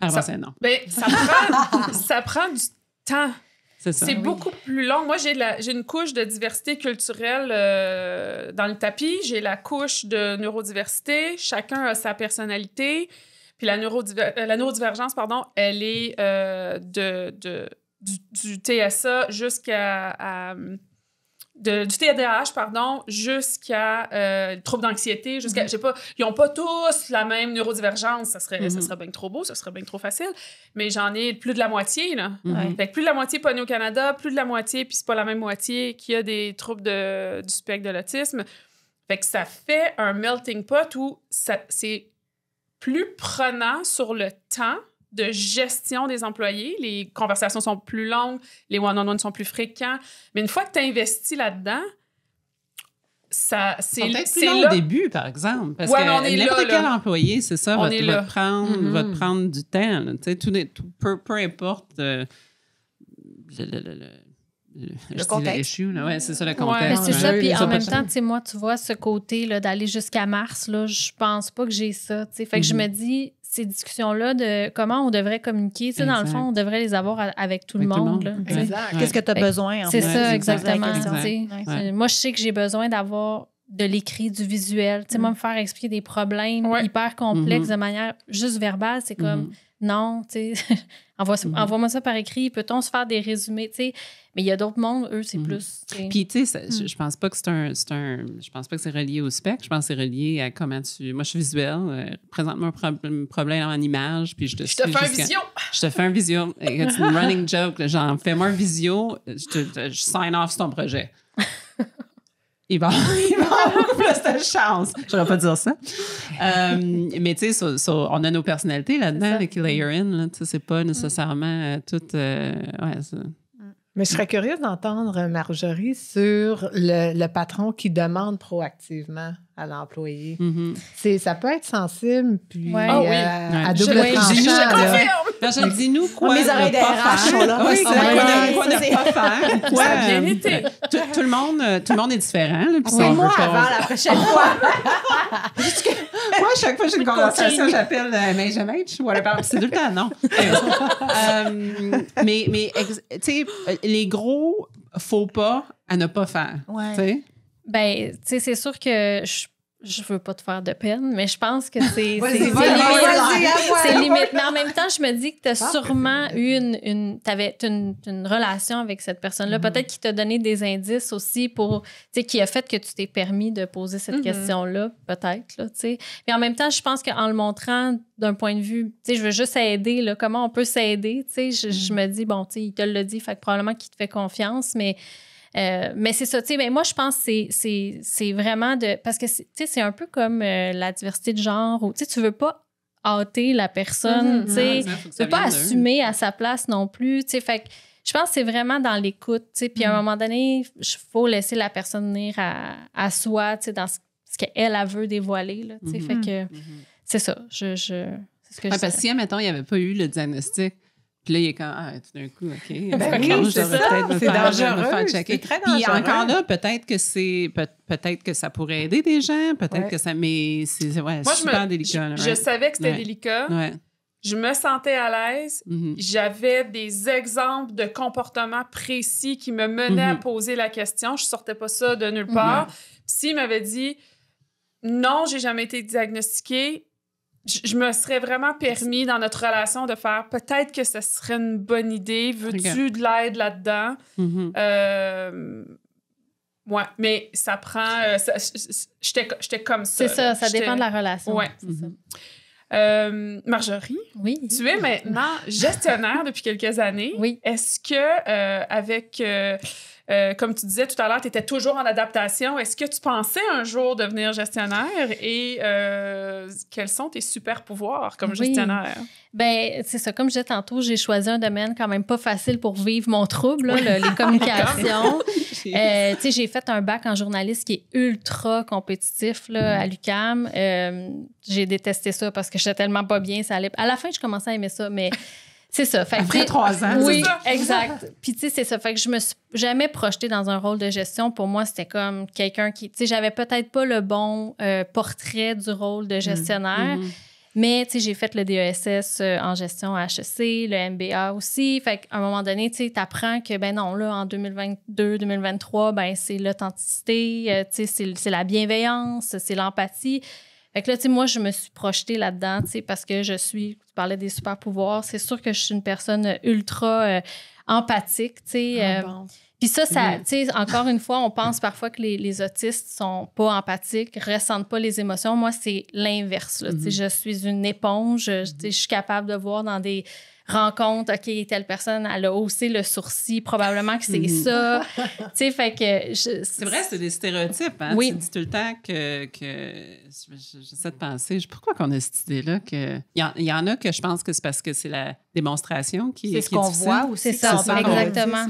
Non. Ben, ça prend du temps. C'est beaucoup plus long. Moi, j'ai une couche de diversité culturelle dans le tapis. J'ai la couche de neurodiversité. Chacun a sa personnalité. Puis la neurodivergence, elle est du TSA jusqu'à... du TDAH, jusqu'à le trouble d'anxiété, jusqu'à, ils n'ont pas tous la même neurodivergence, ça serait bien trop beau, ça serait bien trop facile, mais j'en ai plus de la moitié, là. Fait que plus de la moitié pas né au Canada, plus de la moitié, puis c'est pas la même moitié qui a des troubles du spectre de l'autisme. Fait que ça fait un melting pot où c'est plus prenant sur le temps de gestion des employés. Les conversations sont plus longues, les one-on-one sont plus fréquents. Mais une fois que tu as investi là-dedans, c'est plus long au début, par exemple. Parce que n'importe quel employé, c'est ça, va te prendre du temps. Là. Peu importe le contexte. Ouais, c'est ça, le contexte. Mais c'est ça, puis en même temps, moi, tu vois, ce côté là, d'aller jusqu'à Mars, là, je pense pas que j'ai ça. Fait que je me dis, ces discussions-là de comment on devrait communiquer, dans le fond, on devrait les avoir avec tout le monde. Là, exact. Qu'est-ce que tu as besoin? C'est ça, exactement. Moi, je sais que j'ai besoin d'avoir de l'écrit, du visuel. Moi, me faire expliquer des problèmes hyper complexes de manière juste verbale, c'est comme... Non, tu sais, envoie-moi ça par écrit, peut-on se faire des résumés, tu sais. Mais il y a d'autres mondes, eux, c'est plus... Puis, tu sais, je pense pas que je pense pas que c'est relié au spectre, je pense que c'est relié à comment tu... Moi, je suis visuelle, présente-moi un problème en image, puis je te fais un visio! Je te fais un visio. C'est une running joke, là, genre, fais-moi un visio, je sign off sur ton projet. Il va avoir beaucoup plus de chance. Je n'aurais pas dire ça. Mais tu sais, on a nos personnalités là-dedans, qui layer in. C'est pas nécessairement tout... Mais je serais curieuse d'entendre Marjorie sur le patron qui demande proactivement à l'employé. Ça peut être sensible, puis à double tranchant. Je dis nous quoi mes oreilles pas faire. Quoi ne pas faire. Ça a bien été. Tout le monde est différent. Moi, avant la prochaine fois. Moi, à chaque fois que j'ai une conversation, j'appelle H, c'est tout le temps, non. Mais tu sais, les gros faux pas à ne pas faire. Ben, tu sais, c'est sûr que je veux pas te faire de peine, mais je pense que c'est limite. Mais en même temps, je me dis que tu as sûrement eu une relation avec cette personne-là. Peut-être qu'il t'a donné des indices aussi pour, tu sais, qui a fait que tu t'es permis de poser cette question-là, peut-être, là, tu sais. Mais en même temps, je pense qu'en le montrant d'un point de vue, tu sais, je veux juste aider, là, comment on peut s'aider, tu sais, je me dis, bon, tu sais, il te l'a dit, fait que probablement qu'il te fait confiance, mais Mais c'est ça, tu sais, mais moi, je pense que c'est vraiment de... Parce que, tu sais, c'est un peu comme la diversité de genre, où, tu sais, tu veux pas hâter la personne, tu sais, tu veux pas assumer à sa place non plus, tu sais, fait que je pense que c'est vraiment dans l'écoute, tu sais, puis à un moment donné, il faut laisser la personne venir à soi, tu sais, dans ce qu'elle veut dévoiler, là, tu sais, fait que c'est ça, c'est ce que je parce que si, admettons, il n'y avait pas eu le diagnostic, puis là, il est comme, tout d'un coup, OK. Oui, c'est ça. C'est dangereux. C'est très dangereux. Puis encore là, peut-être que ça pourrait aider des gens, peut-être que ça... Mais c'est super délicat. Je savais que c'était délicat. Ouais. Je me sentais à l'aise. J'avais des exemples de comportements précis qui me menaient à poser la question. Je sortais pas ça de nulle part. S'il m'avait dit « Non, j'ai jamais été diagnostiquée », je me serais vraiment permis dans notre relation de faire peut-être que ce serait une bonne idée. Veux-tu de l'aide là-dedans? Ouais, mais ça prend... J'étais comme ça. C'est ça, ça dépend de la relation. Ouais. Marjorie, oui. Tu es maintenant gestionnaire depuis quelques années. Oui. Est-ce que, avec... comme tu disais tout à l'heure, tu étais toujours en adaptation. Est-ce que tu pensais un jour devenir gestionnaire et quels sont tes super pouvoirs comme gestionnaire? Bien, c'est ça. Comme je disais tantôt, j'ai choisi un domaine quand même pas facile pour vivre mon trouble, là, les communications. Tu sais, j'ai fait un bac en journaliste qui est ultra compétitif là, à l'UQAM. J'ai détesté ça parce que j'étais tellement pas bien. Ça allait... À la fin, je commençais à aimer ça, mais... C'est ça. Fait après 3 ans, oui, exact. Puis, tu sais, c'est ça. Fait que je me suis jamais projetée dans un rôle de gestion. Pour moi, c'était comme quelqu'un qui... Tu sais, j'avais peut-être pas le bon portrait du rôle de gestionnaire, mais, tu sais, j'ai fait le DESS en gestion à HEC, le MBA aussi. Fait qu'à un moment donné, tu sais, t'apprends que, ben non, là, en 2022, 2023, ben c'est l'authenticité, tu sais, c'est la bienveillance, c'est l'empathie. Fait que là, tu sais, moi, je me suis projetée là-dedans, tu sais, parce que tu parlais des super pouvoirs. C'est sûr que je suis une personne ultra empathique, tu sais. Puis ça, tu sais, encore une fois, on pense parfois que les autistes sont pas empathiques, ressentent pas les émotions. Moi, c'est l'inverse, là. Tu sais, je suis une éponge. Tu sais, je suis capable de voir dans des rencontres, OK, telle personne, elle a haussé le sourcil, probablement que c'est ça. Tu sais, fait que... C'est vrai, c'est des stéréotypes, hein? Oui. Tu dis tout le temps que j'essaie de penser, pourquoi qu'on a cette idée-là que... Il y en a que je pense que c'est parce que c'est la démonstration qui est ce qu'on voit aussi. C'est ça, exactement.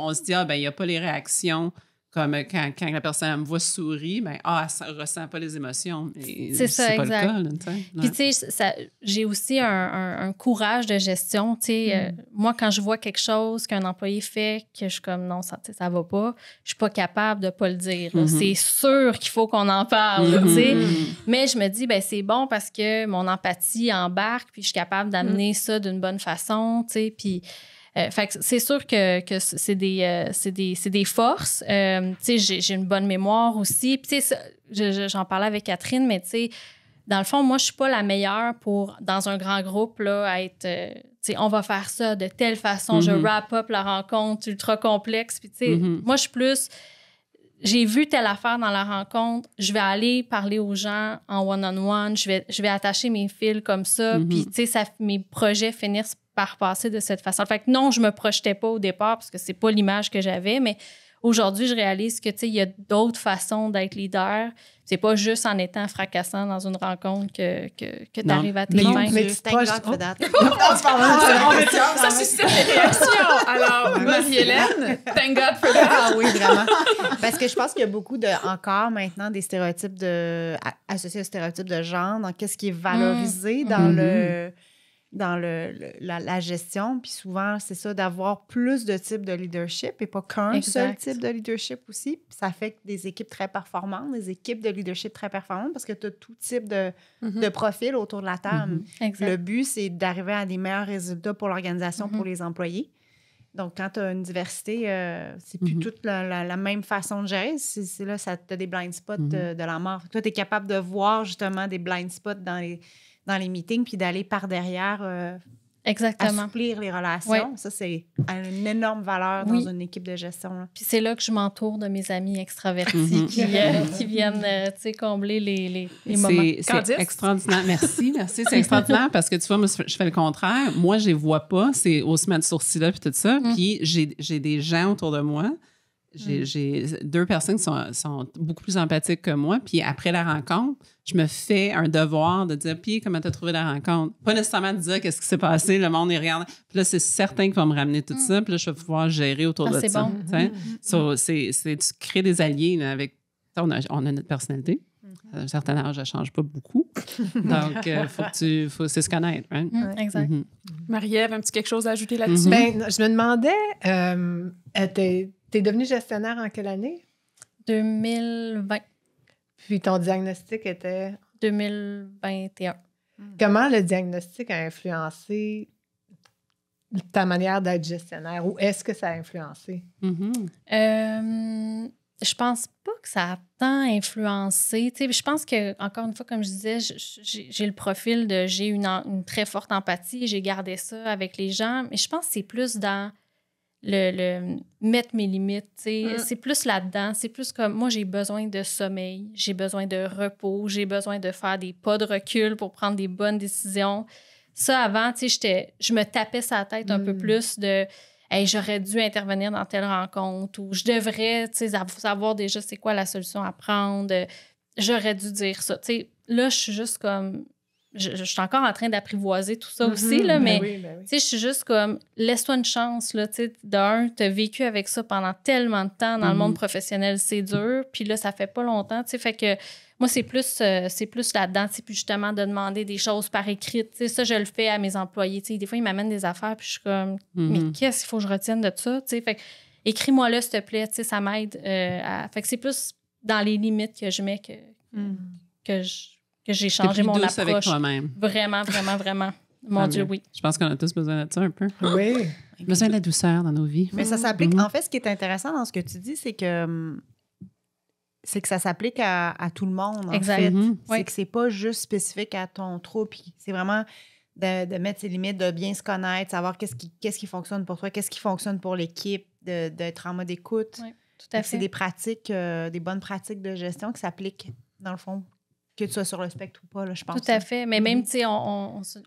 On se dit, ben il n'y a pas les réactions comme quand la personne me voit sourire, ben elle ne ressent pas les émotions. C'est ça, pas exact. le cas. Puis, tu sais, j'ai aussi un courage de gestion. Tu sais, moi, quand je vois quelque chose qu'un employé fait, que je suis comme, non, ça va pas, je suis pas capable de pas le dire. C'est sûr qu'il faut qu'on en parle, tu sais. Mais je me dis, ben c'est bon parce que mon empathie embarque, puis je suis capable d'amener ça d'une bonne façon, tu sais, puis... fait que c'est sûr que c'est des forces. Tu sais, j'ai une bonne mémoire aussi. Puis, tu sais, j'en parlais avec Catherine, mais tu sais, dans le fond, moi, je suis pas la meilleure pour, dans un grand groupe, là, être... tu sais, on va faire ça de telle façon. Je wrap up la rencontre ultra complexe. Puis, tu sais, moi, je suis plus... J'ai vu telle affaire dans la rencontre, je vais aller parler aux gens en one-on-one, je vais attacher mes fils comme ça, puis tu sais, mes projets finissent par passer de cette façon. Fait que non, je me projetais pas au départ parce que c'est pas l'image que j'avais, mais aujourd'hui, je réalise que, tu sais, il y a d'autres façons d'être leader. C'est pas juste en étant fracassant dans une rencontre que tu arrives à tes fins. Mais tu te projettes... Ça suscite des réactions. Alors, Marie-Hélène, thank God for that. Ah oui, vraiment. Parce que je pense qu'il y a beaucoup encore maintenant des stéréotypes associés aux stéréotypes de genre, dans qu'est-ce qui est valorisé dans la gestion. Puis souvent, c'est ça, d'avoir plus de types de leadership et pas qu'un seul type de leadership aussi. Puis ça fait des équipes très performantes, des équipes de leadership très performantes parce que tu as tout type de profil autour de la table. Le but, c'est d'arriver à des meilleurs résultats pour l'organisation, pour les employés. Donc, quand tu as une diversité, c'est plus toute la même façon de gérer. C'est là, ça tu as des blind spots de la mort. Toi, tu es capable de voir justement des blind spots dans les meetings, puis d'aller par derrière assouplir les relations. Oui. Ça, c'est une énorme valeur dans une équipe de gestion. Là. Puis c'est là que je m'entoure de mes amis extravertis qui viennent combler les moments. C'est extraordinaire. Merci. C'est extraordinaire parce que tu vois, moi, je fais le contraire. Moi, je les vois pas. C'est haussement de sourcils là puis tout ça. Puis j'ai des gens autour de moi j'ai 2 personnes qui sont beaucoup plus empathiques que moi. Puis après la rencontre, je me fais un devoir de dire, puis comment tu as trouvé la rencontre? Pas nécessairement de dire qu'est-ce qui s'est passé, le monde y regarde. Puis là, c'est certain qu'ils vont me ramener tout ça. Puis là, je vais pouvoir gérer autour de c'est ça. bon. So, tu crées des alliés là, avec... On a notre personnalité. À un certain âge, elle ne change pas beaucoup. Donc, faut c'est se connaître. Right? Exact. Marie-Ève, un petit quelque chose à ajouter là-dessus? Ben, je me demandais, t'es devenue gestionnaire en quelle année? 2020. Puis ton diagnostic était? 2021. Comment le diagnostic a influencé ta manière d'être gestionnaire ou est-ce que ça a influencé? Je pense pas que ça a tant influencé. Tu sais, je pense que, encore une fois, comme je disais, j'ai le profil de... J'ai une très forte empathie. J'ai gardé ça avec les gens. Mais je pense que c'est plus dans le mettre mes limites. Tu sais. C'est plus là-dedans. C'est plus comme... Moi, j'ai besoin de sommeil. J'ai besoin de repos. J'ai besoin de faire des pas de recul pour prendre des bonnes décisions. Ça, avant, tu sais, je me tapais sa tête un peu plus de... Hey, j'aurais dû intervenir dans telle rencontre ou je devrais savoir déjà c'est quoi la solution à prendre. J'aurais dû dire ça. T'sais, là, je suis juste comme... Je suis encore en train d'apprivoiser tout ça aussi, là, mais je suis juste comme... Laisse-toi une chance. Là, d'un, tu as vécu avec ça pendant tellement de temps dans le monde professionnel, c'est dur. Puis là, ça fait pas longtemps. Fait que moi, c'est plus là-dedans. Puis justement, de demander des choses par écrit. Ça, je le fais à mes employés. Des fois, ils m'amènent des affaires, puis je suis comme, mais qu'est-ce qu'il faut que je retienne de ça? Fait que, écris-moi là, s'il te plaît. Ça m'aide. Fait que c'est plus dans les limites que je mets que j'ai changé mon approche. Avec toi-même. Vraiment, vraiment, vraiment. Mon Dieu, oui. Je pense qu'on a tous besoin de ça un peu. Oui. Besoin de la douceur dans nos vies. Mais ça s'applique. En fait, ce qui est intéressant dans ce que tu dis, c'est que ça s'applique à tout le monde, en fait. C'est que c'est pas juste spécifique à ton trouble. C'est vraiment de mettre ses limites, de bien se connaître, savoir qu'est-ce qui fonctionne pour toi, qu'est-ce qui fonctionne pour l'équipe, d'être en mode écoute. Oui, tout à fait. C'est des pratiques, des bonnes pratiques de gestion qui s'appliquent, dans le fond, que tu sois sur le spectre ou pas, là, je pense. Tout à fait. Mais même, tu sais,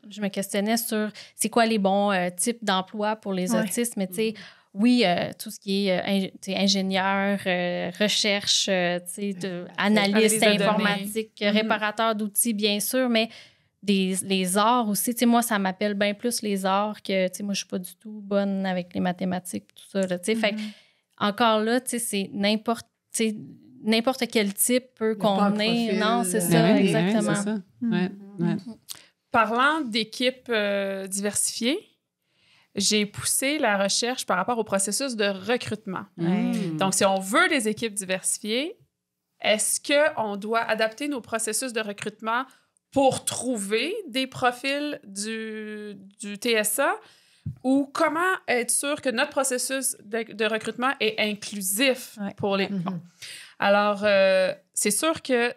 je me questionnais sur c'est quoi les bons types d'emplois pour les autistes, mais tu sais, oui, tout ce qui est ingénieur, recherche, analyste informatique, réparateur d'outils, bien sûr, mais les arts aussi. Moi, ça m'appelle bien plus les arts que, moi, je suis pas du tout bonne avec les mathématiques et tout ça. Là, fait encore là, c'est n'importe quel type peut convenir. Non, c'est ça, exactement. C'est ça. Parlant d'équipes diversifiées, j'ai poussé la recherche par rapport au processus de recrutement. Donc, si on veut des équipes diversifiées, est-ce qu'on doit adapter nos processus de recrutement pour trouver des profils du TSA ou comment être sûr que notre processus de recrutement est inclusif pour les... Bon. Alors, c'est sûr que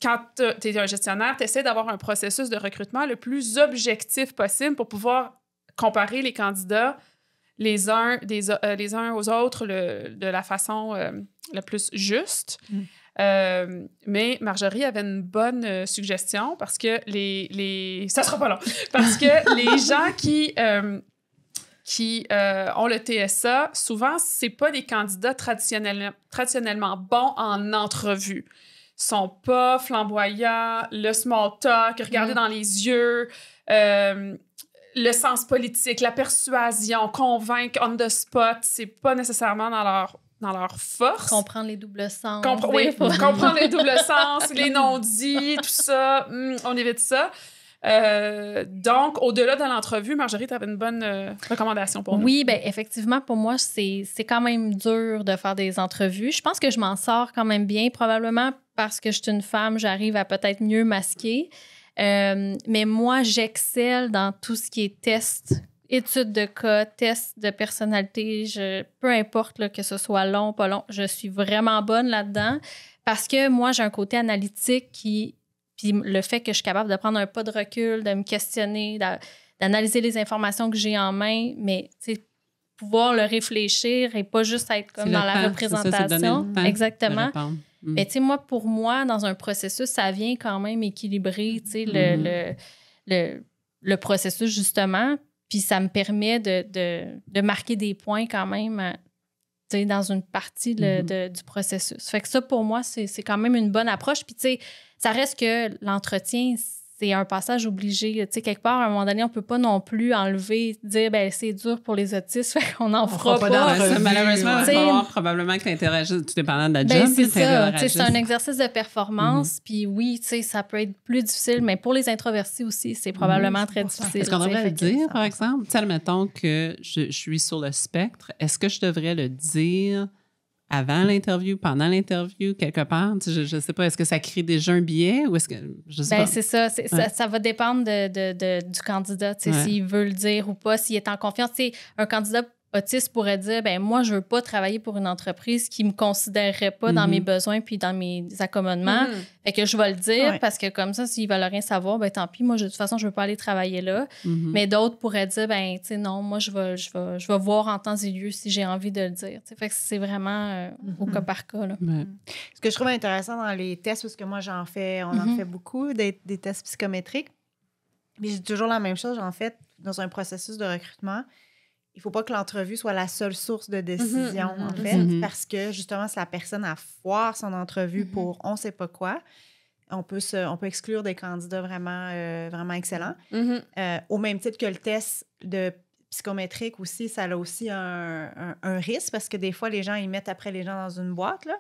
quand tu es un gestionnaire, tu essaies d'avoir un processus de recrutement le plus objectif possible pour pouvoir comparer les candidats les uns aux autres de la façon la plus juste. Mais Marjorie avait une bonne suggestion parce que ça sera pas long. Parce que les gens qui ont le TSA, souvent, c'est pas des candidats traditionnellement bons en entrevue. Ils sont pas flamboyants, le small talk, regarder dans les yeux, le sens politique, la persuasion, convaincre on the spot, c'est pas nécessairement dans leur force. Comprendre les doubles sens. Comprendre les doubles sens, les non-dits, tout ça, on évite ça. Donc, au-delà de l'entrevue, Marjorie, tu avais une bonne recommandation pour nous. Oui, bien, effectivement, pour moi, c'est quand même dur de faire des entrevues. Je pense que je m'en sors quand même bien, probablement parce que je suis une femme, j'arrive à peut-être mieux masquer. Mais moi, j'excelle dans tout ce qui est test, études de cas, tests de personnalité. Peu importe là, que ce soit long, pas long, je suis vraiment bonne là-dedans parce que moi, j'ai un côté analytique puis le fait que je suis capable de prendre un pas de recul, de me questionner, d'analyser les informations que j'ai en main, mais pouvoir le réfléchir et pas juste être comme dans la représentation. Exactement. Mais moi, pour moi, dans un processus, ça vient quand même équilibrer le processus, justement. Puis ça me permet de marquer des points quand même dans une partie du processus. Fait que ça, pour moi, c'est quand même une bonne approche. Puis, tu sais, ça reste que l'entretien, c'est un passage obligé. Tu sais, quelque part, à un moment donné, on peut pas non plus enlever, dire, ben c'est dur pour les autistes, fait qu'on n'en fera pas. Malheureusement, il va falloir probablement que tu interagisses, tout dépendant de la job. C'est ça. C'est un exercice de performance. Puis oui, tu sais, ça peut être plus difficile, mais pour les introvertis aussi, c'est probablement très difficile. Est-ce qu'on devrait le dire, par exemple? Tu sais, admettons que je suis sur le spectre, est-ce que je devrais le dire avant l'interview, pendant l'interview, quelque part? Je ne sais pas, est-ce que ça crée déjà un biais ou est-ce que... Je sais pas. C'est ça. Ça va dépendre du candidat, s'il veut le dire ou pas, s'il est en confiance. Un candidat autiste pourrait dire, ben moi, je veux pas travailler pour une entreprise qui me considérerait pas dans mes besoins puis dans mes accommodements. Fait que je vais le dire parce que comme ça, s'ils veulent rien savoir, ben tant pis, moi, de toute façon, je veux pas aller travailler là. Mais d'autres pourraient dire, ben tu sais, non, moi, je vais voir en temps et lieu si j'ai envie de le dire. Fait que c'est vraiment au cas par cas, là. Ce que je trouve intéressant dans les tests, parce que moi, on en fait beaucoup, des tests psychométriques. Mais j'ai toujours la même chose, en fait, dans un processus de recrutement. Il ne faut pas que l'entrevue soit la seule source de décision, en fait, parce que, justement, si la personne a foire son entrevue pour on ne sait pas quoi, on peut exclure des candidats vraiment, vraiment excellents. Au même titre que le test de psychométrique aussi, ça a aussi un risque, parce que des fois, les gens, ils mettent après les gens dans une boîte, là.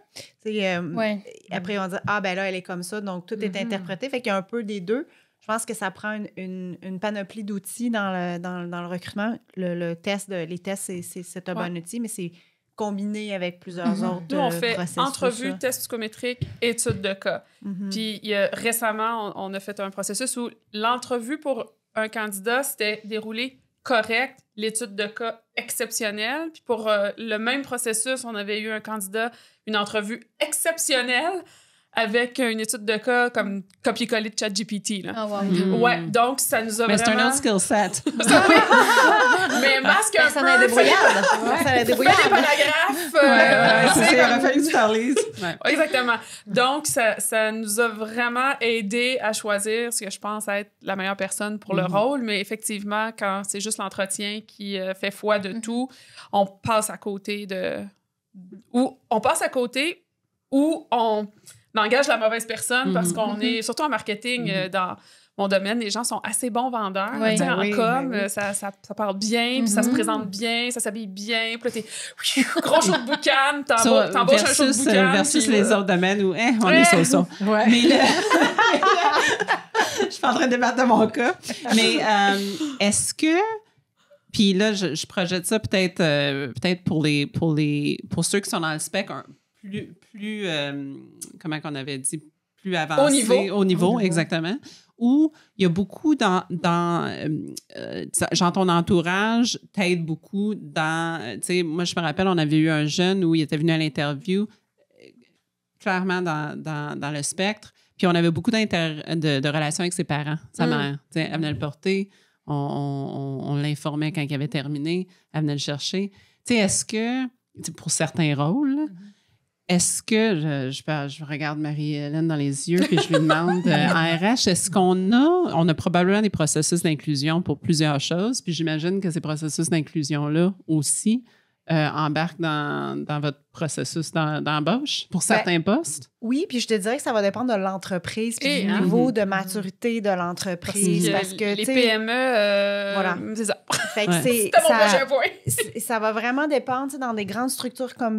Après, ils vont dire « Ah, ben là, elle est comme ça », donc tout est interprété. Fait qu'il y a un peu des deux. Je pense que ça prend une panoplie d'outils dans le recrutement. Les tests, c'est un bon outil, mais c'est combiné avec plusieurs autres Nous, on fait processus. entrevue, test psychométrique, étude de cas. Puis récemment, on a fait un processus où l'entrevue pour un candidat, c'était déroulé correct, l'étude de cas exceptionnelle. Puis pour le même processus, on avait eu un candidat, une entrevue exceptionnelle, avec une étude de cas comme copier-coller de ChatGPT. Ouais, donc ça nous a mais vraiment... c'est un autre skill set. Mais masque un ça peu... Ça débrouillard. Des paragraphes. C'est ça, il aurait fallu que tu t'en lises. Exactement. Donc, ça nous a vraiment aidé à choisir ce que je pense être la meilleure personne pour le rôle. Mais effectivement, quand c'est juste l'entretien qui fait foi de tout, on passe à côté ou on engage la mauvaise personne parce qu'on est, surtout en marketing, dans mon domaine, les gens sont assez bons vendeurs. En com, ça parle bien, puis ça se présente bien, ça s'habille bien, puis là, t'es gros show de boucan, t'embauches un show de boucan. Versus les autres domaines où on est so-so. Mais je suis pas en train de débattre de mon cas. Mais est-ce que... Puis là, je projette ça peut-être pour ceux qui sont dans le spec plus comment qu'on avait dit, plus avancé. Au niveau, exactement. Où il y a beaucoup genre ton entourage t'aide beaucoup dans... Tu sais, moi, je me rappelle, on avait eu un jeune où il était venu à l'interview, clairement dans le spectre, puis on avait beaucoup de relations avec ses parents, sa mère. Tu sais, elle venait le porter, on l'informait quand il avait terminé, elle venait le chercher. Tu sais, est-ce que, pour certains rôles... Est-ce que, je regarde Marie-Hélène dans les yeux puis je lui demande, en RH, est-ce qu'on a probablement des processus d'inclusion pour plusieurs choses, puis j'imagine que ces processus d'inclusion-là aussi embarquent dans votre processus d'embauche pour certains postes? Oui, puis je te dirais que ça va dépendre de l'entreprise puis du niveau de maturité de l'entreprise. Parce que les PME, voilà. C'est ça. Fait que c'était mon prochain point. Ça va vraiment dépendre, dans des grandes structures comme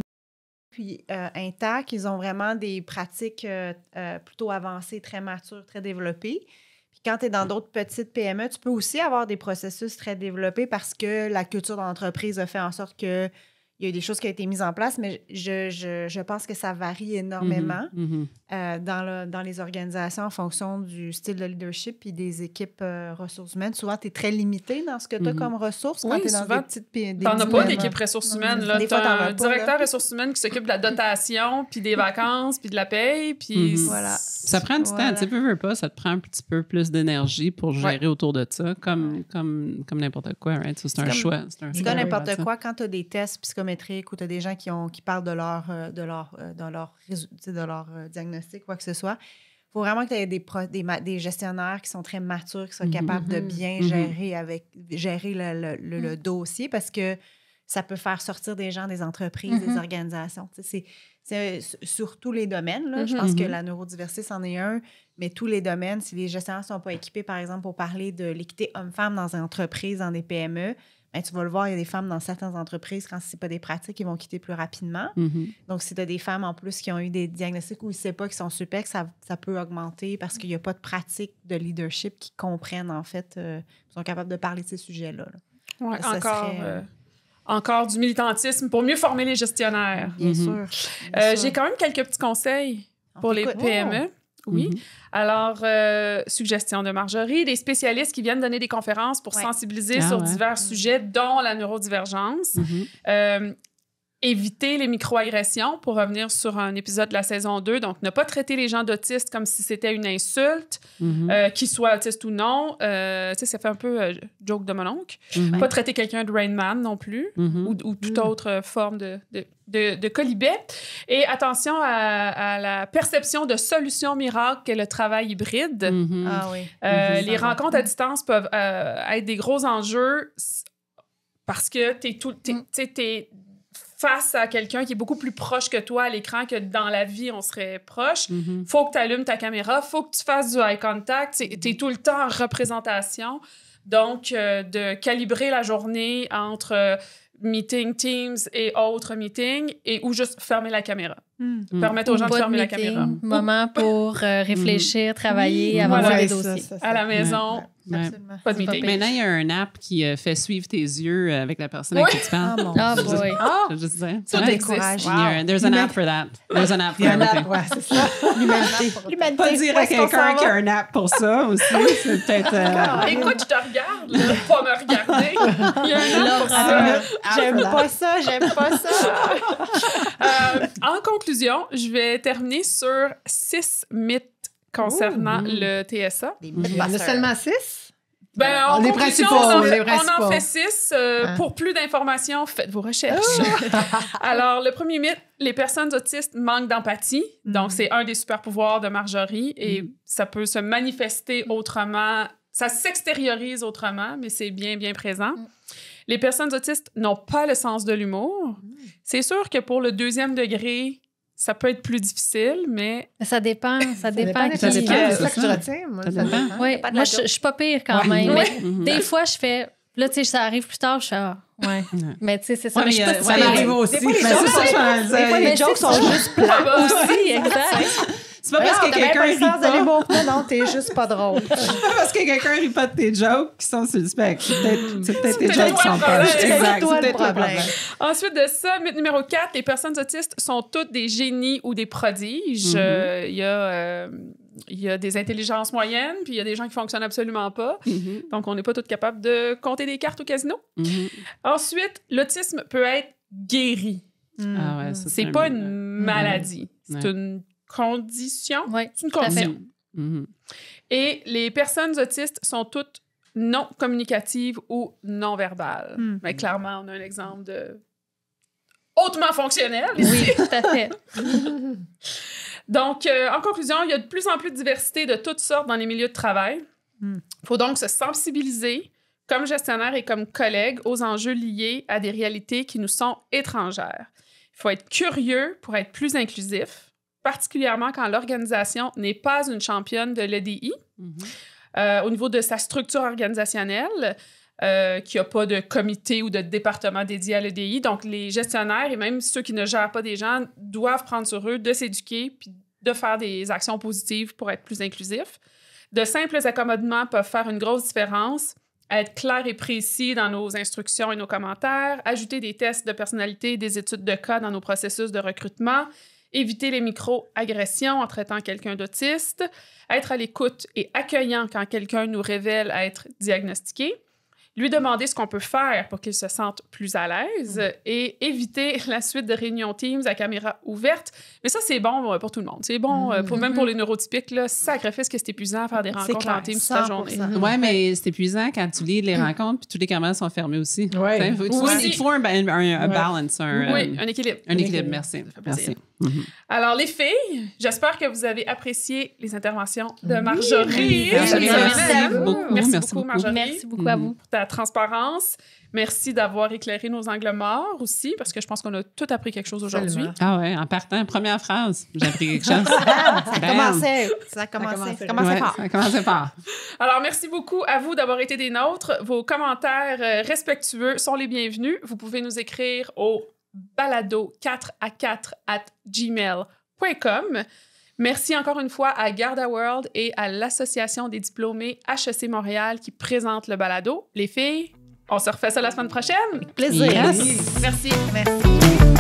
puis Intact, ils ont vraiment des pratiques plutôt avancées, très matures, très développées. Puis quand tu es dans d'autres petites PME, tu peux aussi avoir des processus très développés parce que la culture de l'entreprise a fait en sorte que il y a eu des choses qui ont été mises en place, mais je pense que ça varie énormément dans les organisations en fonction du style de leadership et des équipes ressources humaines. Souvent, tu es très limité dans ce que tu as comme ressources quand tu es dans des petites PME. T'en as pas d'équipe ressources humaines. Là. T'as un directeur ressources humaines qui s'occupe de la dotation, puis des vacances, puis de la paye, puis voilà. Ça prend du temps. Tu veux pas, ça te prend un petit peu plus d'énergie pour gérer autour de ça, comme n'importe quoi. Right? Ça, c'est un choix. C'est comme n'importe quoi. Quand tu as des tests psychométriques ou tu as des gens qui parlent de leur diagnostic, quoi que ce soit, il faut vraiment que tu aies des gestionnaires qui sont très matures, qui sont capables de bien gérer le dossier parce que ça peut faire sortir des gens des entreprises, des organisations. C'est sur tous les domaines. Là. Je pense que la neurodiversité, c'en est un, mais tous les domaines, si les gestionnaires ne sont pas équipés, par exemple, pour parler de l'équité homme-femme dans des entreprises, dans des PME, ben, tu vas le voir, il y a des femmes dans certaines entreprises, quand ce n'est pas des pratiques, ils vont quitter plus rapidement. Donc, si tu as des femmes en plus qui ont eu des diagnostics où ils ne savent pas qu'ils sont SUPEC, ça peut augmenter parce qu'il n'y a pas de pratique de leadership qui comprennent, en fait, qui sont capables de parler de ces sujets-là. Là. Ouais, encore du militantisme pour mieux former les gestionnaires. Bien sûr. J'ai quand même quelques petits conseils pour les PME. Oui. Alors, suggestion de Marjorie, des spécialistes qui viennent donner des conférences pour sensibiliser sur divers sujets, dont la neurodivergence. Éviter les microagressions, pour revenir sur un épisode de la saison 2. Donc, ne pas traiter les gens d'autistes comme si c'était une insulte, qu'ils soient autistes ou non. Ça fait un peu joke de mon oncle. Pas traiter quelqu'un de Rain Man non plus, ou toute autre forme de colibet. Et attention à la perception de solutions miracles qu'est le travail hybride. Les rencontres à distance peuvent être des gros enjeux parce que t'es face à quelqu'un qui est beaucoup plus proche que toi à l'écran que dans la vie, on serait proche. Faut que tu allumes ta caméra, faut que tu fasses du eye contact. T'es tout le temps en représentation. Donc, de calibrer la journée entre meeting Teams et autres meetings ou juste fermer la caméra. Permettre aux gens de fermer la caméra. Moment pour réfléchir, travailler, avancer les dossiers. À la maison, pas de meeting. Maintenant, il y a un app qui fait suivre tes yeux avec la personne avec qui tu parles. Boy. Je veux juste dire. Ça décourage. There's an app for that. There's an app for everything. Ouais, c'est ça. L'humanité. Pas dire à quelqu'un qui a un app pour ça aussi. C'est peut-être... Écoute, je te regarde, là, pas me regarder. Il y a un app pour ça. J'aime pas ça. En conclusion, je vais terminer sur 6 mythes concernant le TSA. Il y en a seulement 6? En les conclusion, principaux, on en fait 6. Pour plus d'informations, faites vos recherches. Alors, le premier mythe, les personnes autistes manquent d'empathie. Donc, c'est un des super pouvoirs de Marjorie et ça peut se manifester autrement. Ça s'extériorise autrement, mais c'est bien, bien présent. Les personnes autistes n'ont pas le sens de l'humour. C'est sûr que pour le 2e degré, ça peut être plus difficile, mais... Ça dépend. Ça dépend. C'est ça que je retiens. Moi, je suis pas pire quand même. Mais des fois, je fais... Là, tu sais, ça arrive plus tard, je fais Mais tu sais, c'est ça. Ça m'arrive aussi. Des fois, les jokes sont juste plats aussi, exact. C'est pas parce que quelqu'un rit pas. Non, t'es juste pas drôle. C'est pas parce que quelqu'un rit pas de tes jokes qui sont suspects. C'est peut-être tes jokes qui sont pas. Exact, c'est peut-être le problème. Ensuite de ça, mythe numéro 4, les personnes autistes sont toutes des génies ou des prodiges. Il y a des intelligences moyennes, puis il y a des gens qui fonctionnent absolument pas. Donc, on n'est pas tous capables de compter des cartes au casino. Ensuite, l'autisme peut être guéri. C'est pas une maladie. C'est une condition. C'est une condition. Et les personnes autistes sont toutes non communicatives ou non verbales. Mais clairement, on a un exemple de hautement fonctionnel ici. Oui, tout à fait. Donc, en conclusion, il y a de plus en plus de diversité de toutes sortes dans les milieux de travail. Il faut donc se sensibiliser comme gestionnaire et comme collègue aux enjeux liés à des réalités qui nous sont étrangères. Il faut être curieux pour être plus inclusif, particulièrement quand l'organisation n'est pas une championne de l'EDI. Au niveau de sa structure organisationnelle, qu'il n'y a pas de comité ou de département dédié à l'EDI. Donc, les gestionnaires et même ceux qui ne gèrent pas des gens doivent prendre sur eux de s'éduquer puis de faire des actions positives pour être plus inclusifs. De simples accommodements peuvent faire une grosse différence. Être clair et précis dans nos instructions et nos commentaires, ajouter des tests de personnalité et des études de cas dans nos processus de recrutement, éviter les micro-agressions en traitant quelqu'un d'autiste, être à l'écoute et accueillant quand quelqu'un nous révèle être diagnostiqué, lui demander ce qu'on peut faire pour qu'il se sente plus à l'aise et éviter la suite de réunions Teams à caméra ouverte. Mais ça, c'est bon pour tout le monde. C'est bon, même pour les neurotypiques, là, sacrifice que c'est épuisant à faire des rencontres en Teams toute la journée. Oui, mais c'est épuisant quand tu lis les rencontres puis toutes les caméras sont fermées aussi. Il faut un balance. Un équilibre. Un équilibre, merci. Alors, les filles, j'espère que vous avez apprécié les interventions de Marjorie. Merci beaucoup, Marjorie. Merci beaucoup à vous. Pour ta transparence. Merci d'avoir éclairé nos angles morts aussi, parce que je pense qu'on a tout appris quelque chose aujourd'hui. Ah ouais, en partant, première phrase, j'ai appris quelque chose. Ça a commencé fort. Alors, merci beaucoup à vous d'avoir été des nôtres. Vos commentaires respectueux sont les bienvenus. Vous pouvez nous écrire au balado4à4@gmail.com. Merci encore une fois à Garda World et à l'Association des diplômés HEC Montréal qui présente le balado. Les filles, on se refait ça la semaine prochaine. Plaisir. Yes. Merci. Merci.